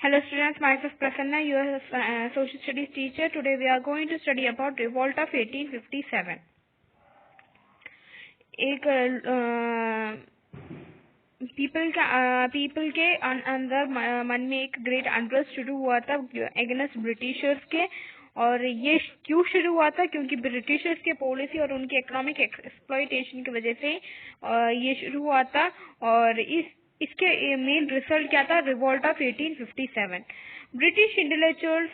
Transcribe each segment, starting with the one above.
Hello students, myself Prasanna, your social studies teacher. Today we are going to study about revolt of 1857. एक people के अंदर मन में एक ग्रेट अनरेस्ट शुरू हुआ था अगेंस्ट ब्रिटिशर्स के। और ये क्यों शुरू हुआ था? क्योंकि ब्रिटिशर्स के पॉलिसी और उनके इकोनॉमिक एक्सप्लॉयटेशन की वजह से ये शुरू हुआ था। और इसके मेन रिजल्ट क्या था? Revolt of 1857। ब्रिटिश इंटेलेक्चुअल्स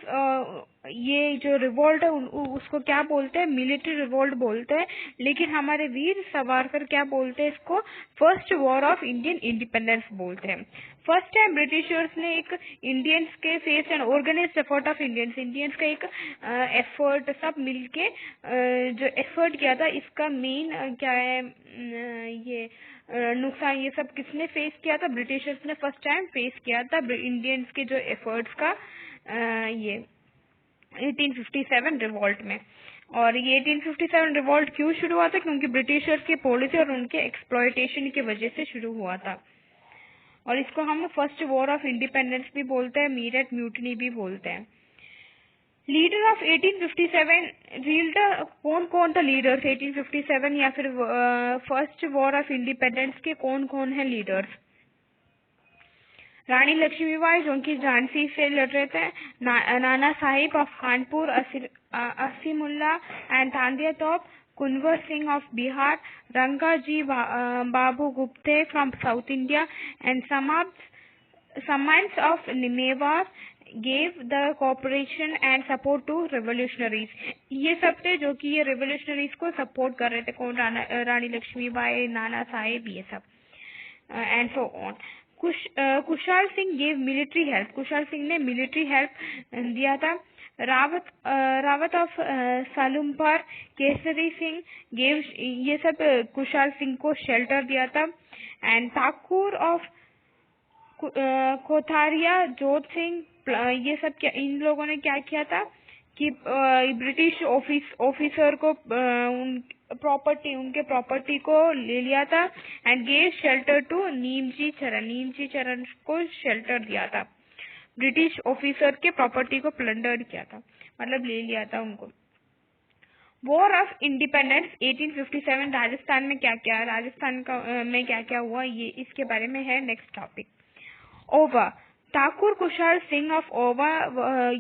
ये जो रिवॉल्ट है उसको क्या बोलते हैं? मिलिट्री रिवॉल्ट बोलते हैं। लेकिन हमारे वीर सावरकर क्या बोलते हैं? इसको first war of Indian independence बोलते हैं। फर्स्ट टाइम ब्रिटिशर्स ने एक इंडियंस के face and organised effort of Indians का एक एफर्ट सब मिलके जो एफर्ट किया था, इसका मेन क्या है ये नुकसान ये सब किसने फेस किया था? ब्रिटिशर्स ने फर्स्ट टाइम फेस किया था इंडियंस के जो एफर्ट्स का ये 1857 रिवॉल्ट में। और ये 1857 रिवॉल्ट क्यों शुरू हुआ था? क्योंकि ब्रिटिशर्स की पॉलिसी और उनके एक्सप्लॉयटेशन की वजह से शुरू हुआ था। और इसको हम फर्स्ट वॉर ऑफ इंडिपेंडेंस भी बोलते हैं, मीरठ म्यूटनी भी बोलते हैं। लीडर ऑफ 1857 लीडर कौन कौन था? लीडर्स 1857 या फिर फर्स्ट वॉर ऑफ इंडिपेंडेंस के कौन कौन है लीडर्स? रानी लक्ष्मीबाई जो कि झांसी से लड़ रहे थे, Nana Sahib of Kanpur, Azimullah and Tantia Tope, Kunwar Singh of Bihar, Rangaji Bapu Gupte from south India and Samans of Nimewar gave the cooperation and support to revolutionaries। ये सब थे जो कि ये revolutionaries को सपोर्ट कर रहे थे। कौन? रानी लक्ष्मीबाई, नाना साहिब, ये सब and so on. Kushal Singh gave military help. Kushal Singh ने मिलिट्री हेल्प दिया था। रावत ऑफ सालुमपर, केसरी सिंह गेव, ये सब कुशाल सिंह को शेल्टर दिया था। एंड ठाकुर ऑफ कोठारिया, जोत सिंह, ये सब क्या इन लोगों ने क्या किया था कि ब्रिटिश ऑफिसर को उनके प्रॉपर्टी को ले लिया था एंड गेव शेल्टर टू नीमची चरण को शेल्टर दिया था। ब्रिटिश ऑफिसर के प्रॉपर्टी को प्लंडर किया था, मतलब ले लिया था उनको। वॉर ऑफ इंडिपेंडेंस 1857 राजस्थान में क्या क्या में क्या क्या हुआ, ये इसके बारे में है नेक्स्ट टॉपिक। ओवा, ठाकुर कुशाल सिंह ऑफ ओवा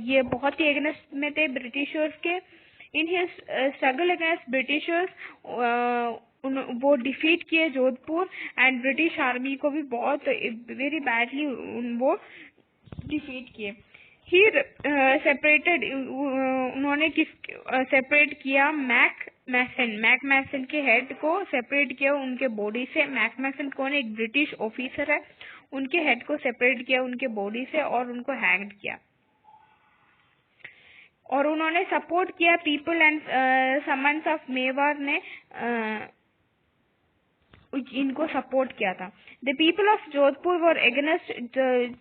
ये बहुत ही अगेंस्ट में थे ब्रिटिशर्स के। In his struggle against Britishers वो डिफीट किए जोधपुर एंड ब्रिटिश आर्मी को भी बहुत वेरी बैडली वो डिफीट किए। ही सेपरेटेड, उन्होंने सेपरेट किया मैक मैसन के हेड को सेपरेट किया उनके बॉडी से। मैक मैसन कौन है? एक ब्रिटिश ऑफिसर है। उनके हेड को सेपरेट किया उनके बॉडी से और उनको हैंग किया। और उन्होंने सपोर्ट किया people and summons of Mewar ने इनको सपोर्ट किया था। The people of Jodhpur were against,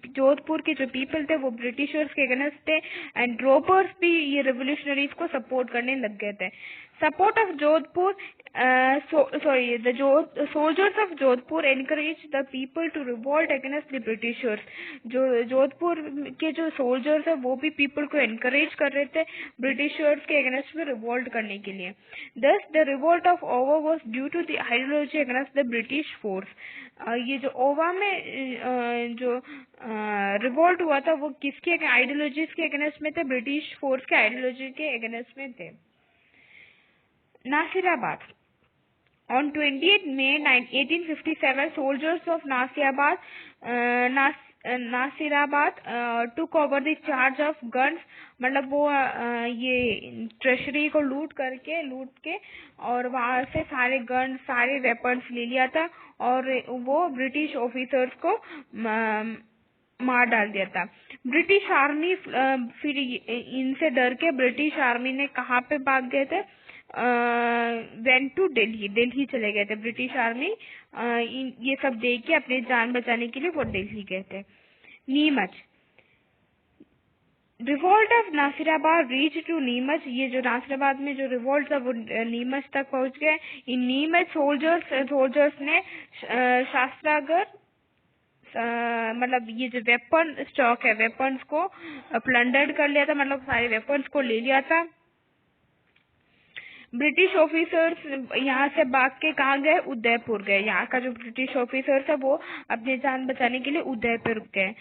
Jodhpur के जो पीपल थे वो ब्रिटिशर्स के एगेंस्ट थे एंड ड्रॉपर्स भी ये रेवोल्यूशनरीज को सपोर्ट करने लग गए थे। Support of Jodhpur the soldiers of Jodhpur encourage the people to revolt against the Britishers. जो जोधपुर के जो सोल्जर्स है वो भी पीपल को एनकरेज कर रहे थे ब्रिटिशर्स के अगेंस्ट में रिवॉल्ट करने के लिए। Thus the revolt of Auwa was due to the ideology against the British force. ये जो ओवा में जो रिवॉल्ट हुआ था वो किसके आइडियोलॉजीज के अगेंस्ट में थे? ब्रिटिश फोर्स के आइडियोलॉजी के अगेंस्ट में थे। Nasirabad, on 28 May 1857 soldiers of Nasirabad took over the charge of guns। मतलब वो ये ट्रेशरी को लूट के और वहां से सारे गन सारे वेपन्स ले लिया था और वो ब्रिटिश ऑफिसर्स को मार डाल दिया था। ब्रिटिश आर्मी फिर इनसे डर के ब्रिटिश आर्मी ने कहाँ पे भाग गए थे? वेंट टू दिल्ली चले गए थे ब्रिटिश आर्मी। ये सब देख के अपनी जान बचाने के लिए वो दिल्ली गए थे। Neemuch, revolt of Nasirabad reach to Neemuch. ये जो नासिराबाद में जो रिवॉल्ट था वो नीमच तक पहुंच गए। इन नीमच सोल्जर्स ने मतलब ये जो वेपन स्टॉक है, वेपन्स को प्लंडर्ड कर लिया था, मतलब सारे वेपन्स को ले लिया था। ब्रिटिश ऑफिसर्स यहाँ से भाग के कहाँ गए? उदयपुर गए। यहाँ का जो ब्रिटिश ऑफिसर्स है वो अपनी जान बचाने के लिए उदयपुर गए।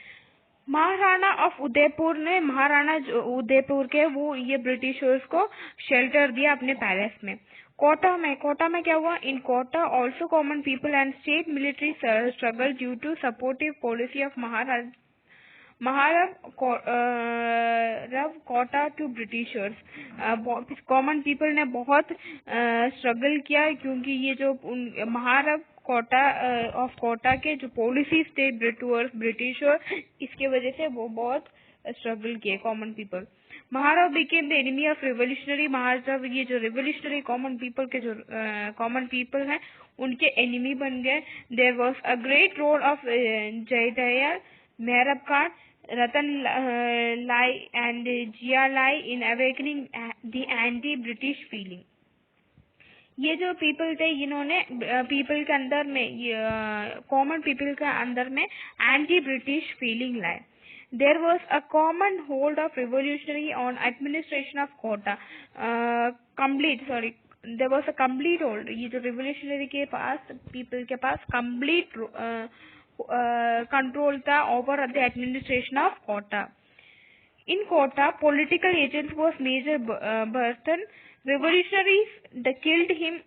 महाराणा ऑफ उदयपुर ने, महाराणा जो उदयपुर के, वो ये ब्रिटिशर्स को शेल्टर दिया अपने पैलेस में। कोटा में क्या हुआ? In Kota also common people and state military struggle due to supportive policy of Maharao Kota to Britishers. Common people ने बहुत स्ट्रगल किया क्योंकि ये जो महाराव कोटा ऑफ कोटा के जो पॉलिसीज थे ब्रिटिशर, इसके वजह से वो बहुत स्ट्रगल किए common people. Maharao became the enemy of revolutionary. Maharao ये जो रिवोल्यूशनरी कॉमन पीपल के जो कॉमन पीपल हैं उनके एनिमी बन गए। There was a great role of Jaidayal, Mehrab Khan, Ratan Lal and Jiya Lal in awakening the anti British feeling. ये जो पीपल थे, इन्होंने पीपल के अंदर में, कॉमन पीपल के अंदर में एंटी ब्रिटिश फीलिंग लाए। There was a common hold of revolutionary on administration of Kota. There was a complete hold, ये जो रिवोल्यूशनरी के पास, पीपल के पास कंप्लीट कंट्रोल था over the administration of Kota. In Kota, political agents was Major Burton. Revolutionaries killed him.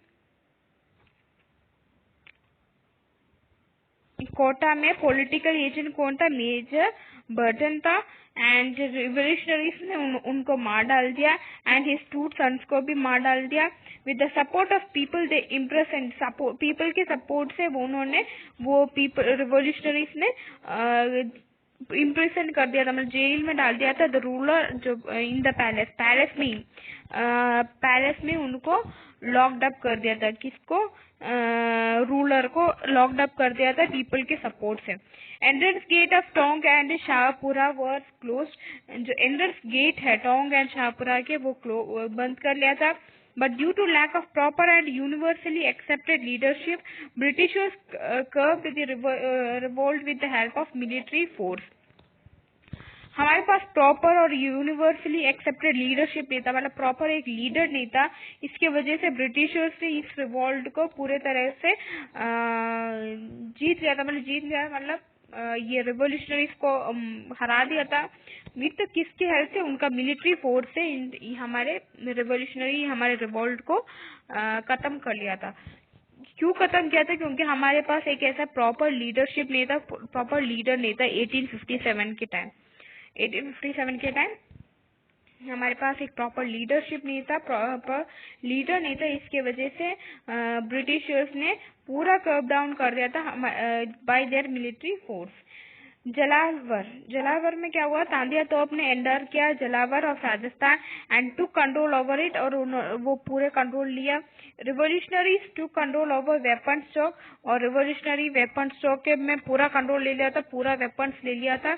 Kota में political agent कौन था? मेजर बर्टन था। एंड रिवोल्यूशनरीज ने उनको मार डाल दिया एंड हिज टू सन्स को भी मार डाल दिया। With the support of people they impress and support, people के सपोर्ट से वो पीपल रिवोल्यूशनरीज ने इम्प्रेशन कर दिया था, मतलब जेल में डाल दिया था। द रूलर जो इन द पैलेस में उनको लॉक्ड अप कर दिया था। किसको? रूलर को लॉक्ड अप कर दिया था पीपल के सपोर्ट से। Entrance gate of Tonk and Shahpura were closed. जो एंट्रेंस गेट है टोंक एंड शाहपुरा के, वो बंद कर लिया था। But due to lack of proper and universally accepted leadership, Britishers curbed the revolt with the help of military force. हमारे पास प्रॉपर और यूनिवर्सली एक्सेप्टेड लीडरशिप नहीं था, मतलब प्रॉपर एक लीडर नहीं था। इसके वजह से ब्रिटिशर्स ने इस रिवॉल्ट को पूरे तरह से जीत गया, मतलब ये रिवोल्यूशनरीज को हरा दिया था। विद किसकी हेल्प से? उनका मिलिट्री फोर्स से हमारे रिवोल्ट को खत्म कर लिया था। क्यों खत्म किया था? क्योंकि हमारे पास एक ऐसा प्रॉपर लीडरशिप नहीं था, प्रॉपर लीडर नहीं था। 1857 के टाइम हमारे पास एक प्रॉपर लीडरशिप नहीं था, प्रॉपर लीडर नहीं था। इसके वजह से ब्रिटिशर्स ने पूरा कर्व डाउन कर दिया था by their military force. Jhalawar में क्या हुआ? तांदिया तोप ने एंटर किया Jhalawar of Rajasthan and to control over it, और वो पूरे कंट्रोल लिया। Revolutionaries to control over weapon stock, और रिवोल्यूशनरी वेपन स्टॉक के में पूरा कंट्रोल ले लिया था, पूरा वेपन्स ले लिया था।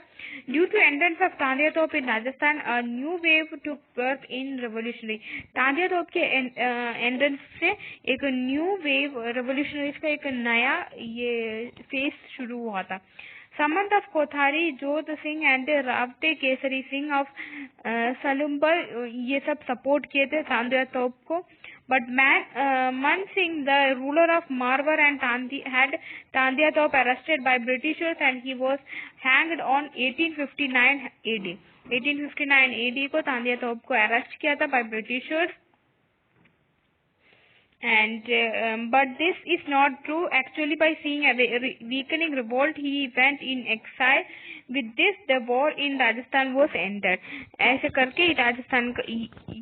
Due to entrance of Tantia Tope in Rajasthan, a new wave to birth in revolutionary. Tantia Tope के एंट्रेंस से एक न्यू वेव, रिवोल्यूशनरीज का एक नया ये फेस शुरू हुआ था। सामंत ऑफ कोठारी, जोत सिंह एंड रावटे केसरी सिंह ऑफ सलुम्बर, ये सब सपोर्ट किए थे तांदिया तोप को। But Man Singh, the ruler of Marwar and had Tantia Tope arrested by Britishers and he was hanged on 1859 AD। 1859 AD को तांदिया तोप को अरेस्ट किया था by Britishers। And but this is not true. Actually, by seeing a weakening revolt, he went in exile. With this, the war in Rajasthan was ended. ऐसे करके राजस्थान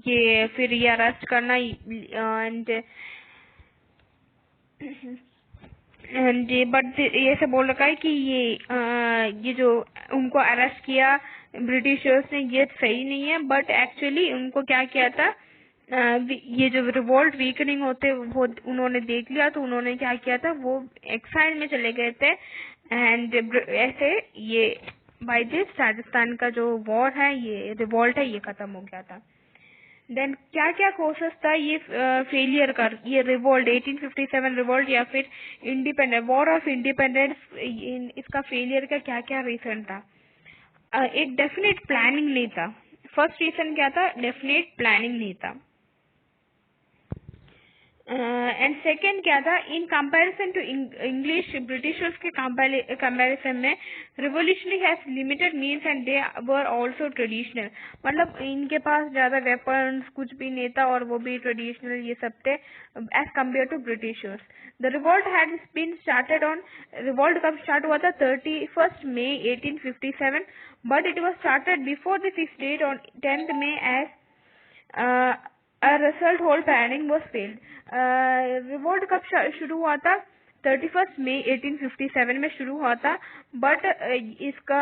ये फिर ये अरेस्ट करना बट ये सब बोल रखा है कि ये जो उनको अरेस्ट किया ब्रिटिशर्स ने, ये सही नहीं है। बट एक्चुअली उनको क्या किया था, ये जो रिवोल्ट वीकनिंग होते वो उन्होंने देख लिया, तो उन्होंने क्या किया था, वो एक्साइल में चले गए थे। एंड ऐसे ये बाय दिस राजस्थान का जो वॉर है, ये रिवोल्ट है, ये खत्म हो गया था। देन क्या क्या कोसेस था ये फेलियर का, ये रिवोल्ट 1857 रिवोल्ट या फिर इंडिपेंडेंस वॉर ऑफ इंडिपेंडेंस, इसका फेलियर का क्या क्या रीजन था? एक डेफिनेट प्लानिंग नहीं था। फर्स्ट रीजन क्या था? डेफिनेट प्लानिंग नहीं था। एंड सेकेंड क्या था? In comparison to English, Britishers के कंपैरिजन में revolutionary has limited means and they were also traditional. मतलब इनके पास ज्यादा वेपन्स कुछ भी नहीं था और वो भी ट्रेडिशनल ये सब थे as compare to Britishers. The revolt had been started on, revolt कब स्टार्ट हुआ था? 31 मई 1857, but it was started before the fix date on 10th May as A result whole planning was failed. Revolt कब शुरू हुआ था? 31 मई 1857 में शुरू हुआ था, बट इसका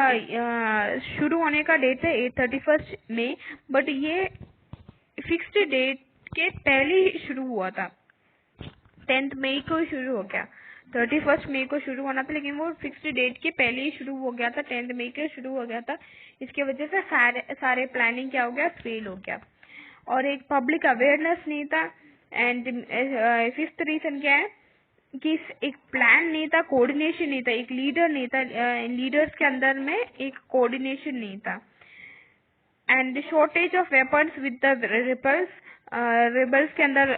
शुरू होने का डेट है 31 मई, बट ये फिक्स्ड डेट के पहले ही शुरू हुआ था। 10th मई को शुरू हो गया, 31 मई को शुरू होना था, लेकिन वो फिक्स्ड डेट के पहले ही शुरू हो गया था, 10th मई के शुरू हो गया था। इसके वजह से सारे प्लानिंग क्या हो गया? फेल हो गया। और एक पब्लिक अवेयरनेस नहीं था। एंड फिफ्थ रीजन क्या है कि एक प्लान नहीं था, कोऑर्डिनेशन नहीं था, एक लीडर नहीं था, लीडर्स के अंदर में एक कोऑर्डिनेशन नहीं था। And shortage of weapons with the rebels, rebels के अंदर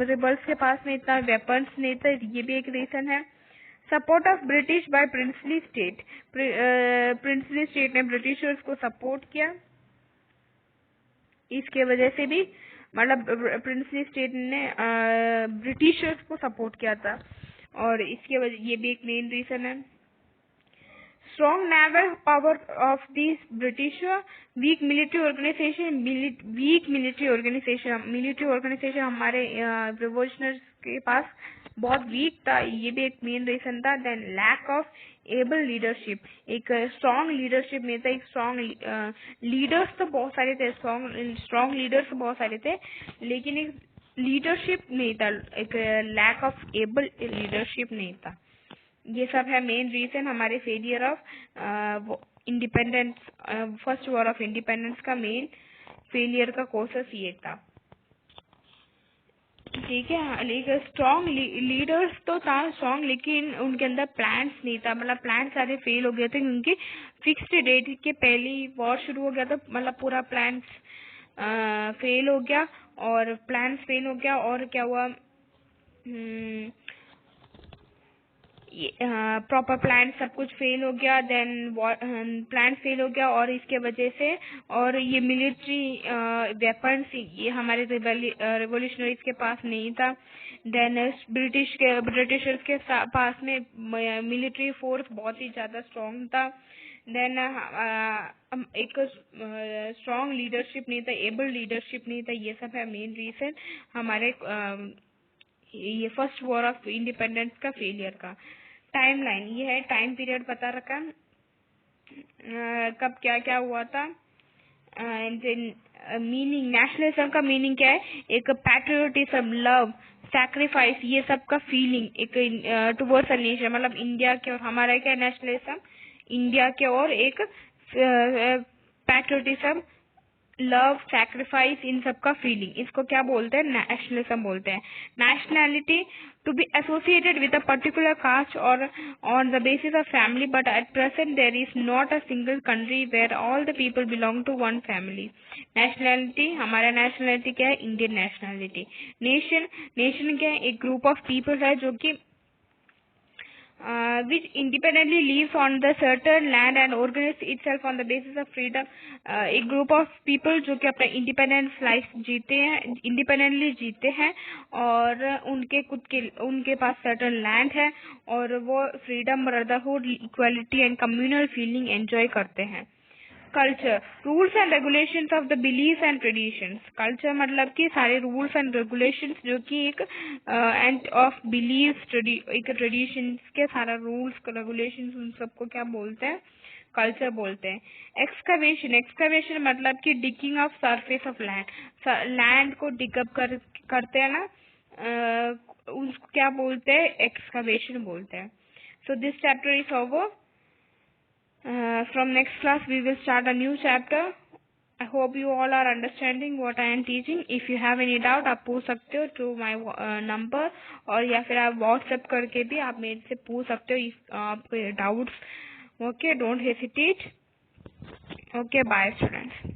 रिबल्स के पास में इतना वेपन्स नहीं था, ये भी एक रीजन है। Support of British by princely state, princely state ने ब्रिटिशर्स को सपोर्ट किया, इसके वजह से भी मतलब प्रिंसली स्टेट ने ब्रिटिशर्स को सपोर्ट किया था, और इसके वजह ये भी एक मेन रीजन है। Strong naval power of this British, weak military organisation, military organisation हमारे रिवोल्यूशनर्स के पास बहुत वीक था, ये भी एक मेन रीजन था। Then lack of able leadership, एक स्ट्रॉन्ग लीडरशिप नहीं था, एक स्ट्रॉन्ग लीडर्स तो बहुत सारे थे, स्ट्रॉन्ग लीडर्स तो बहुत सारे थे, लेकिन एक लीडरशिप नहीं था, एक लैक ऑफ एबल लीडरशिप नहीं था। ये सब है मेन रीजन हमारे failure of independence, first war of independence का मेन फेलियर का कोर्सेस ये था। ठीक है, लेकिन स्ट्रॉन्ग लीडर्स तो था स्ट्रॉन्ग, लेकिन उनके अंदर प्लान्स नहीं था, मतलब प्लान सारे फेल हो गए थे, क्योंकि फिक्स्ड डेट के पहले ही वॉर शुरू हो गया था, मतलब पूरा प्लान फेल हो गया, और प्लान फेल हो गया, और क्या हुआ, प्रॉपर प्लान सब कुछ फेल हो गया। देन प्लान फेल हो गया, और इसके वजह से, और ये मिलिट्री वेपन्स ये हमारे रिवोल्यूशनरीज के पास नहीं था। देन ब्रिटिशर्स के पास में मिलिट्री फोर्स बहुत ही ज्यादा स्ट्रॉन्ग था। देन एक स्ट्रॉन्ग लीडरशिप नहीं था, एबल लीडरशिप नहीं था, ये सब है मेन रीजन हमारे ये फर्स्ट वॉर ऑफ इंडिपेंडेंस का फेलियर का। टाइमलाइन ये है, टाइम पीरियड बता रखा, कब क्या क्या हुआ था। मीनिंग, नेशनलिज्म का मीनिंग क्या है? एक पैट्रियोटिज्म, लव, सैक्रिफाइस, ये सब का फीलिंग एक टुवर्ड्स अ नेशन, मतलब इंडिया के और हमारा क्या नेशनलिज्म, इंडिया के और एक पैट्रियोटिज्म, लव, सैक्रिफाइस, इन सब का फीलिंग, इसको क्या बोलते हैं? नेशनलिज्म बोलते हैं। Nationality to be associated with a particular caste और on the basis of family, but at present there is not a single country where all the people belong to one family. Nationality, हमारा nationality क्या है? Indian nationality. Nation, nation क्या है? एक group of people है जो कि which independently lives on the certain land and organize itself on the basis of freedom। एक ग्रुप ऑफ पीपल जो कि अपना इंडिपेंडेंस लाइफ जीते हैं, इंडिपेंडेंटली जीते हैं, और उनके पास सर्टन लैंड है, और वो freedom, brotherhood, equality and communal feeling enjoy करते हैं। Culture, rules and regulations of the belief and traditions. Culture मतलब कि सारे रूल्स एंड रेगुलेशंस जो कि एक एंड ऑफ बिलीफ, एक ट्रेडिशंस के सारा रूल्स रेगुलेशंस, उन सबको क्या बोलते हैं? कल्चर बोलते हैं। एक्सकवेशन, एक्सकवेशन मतलब कि digging of surface of land, land को डिगअप करते हैं ना, उसको क्या बोलते हैं? एक्सकवेशन बोलते हैं। So this chapter is over. From next class we will start a new chapter. I hope you all are understanding what I am teaching. If you have any doubt आप पूछ सकते हो टू माई नंबर, और या फिर आप WhatsApp करके भी आप मेरे से पूछ सकते हो इफ आपके doubts. Okay, don't hesitate. Okay, bye students.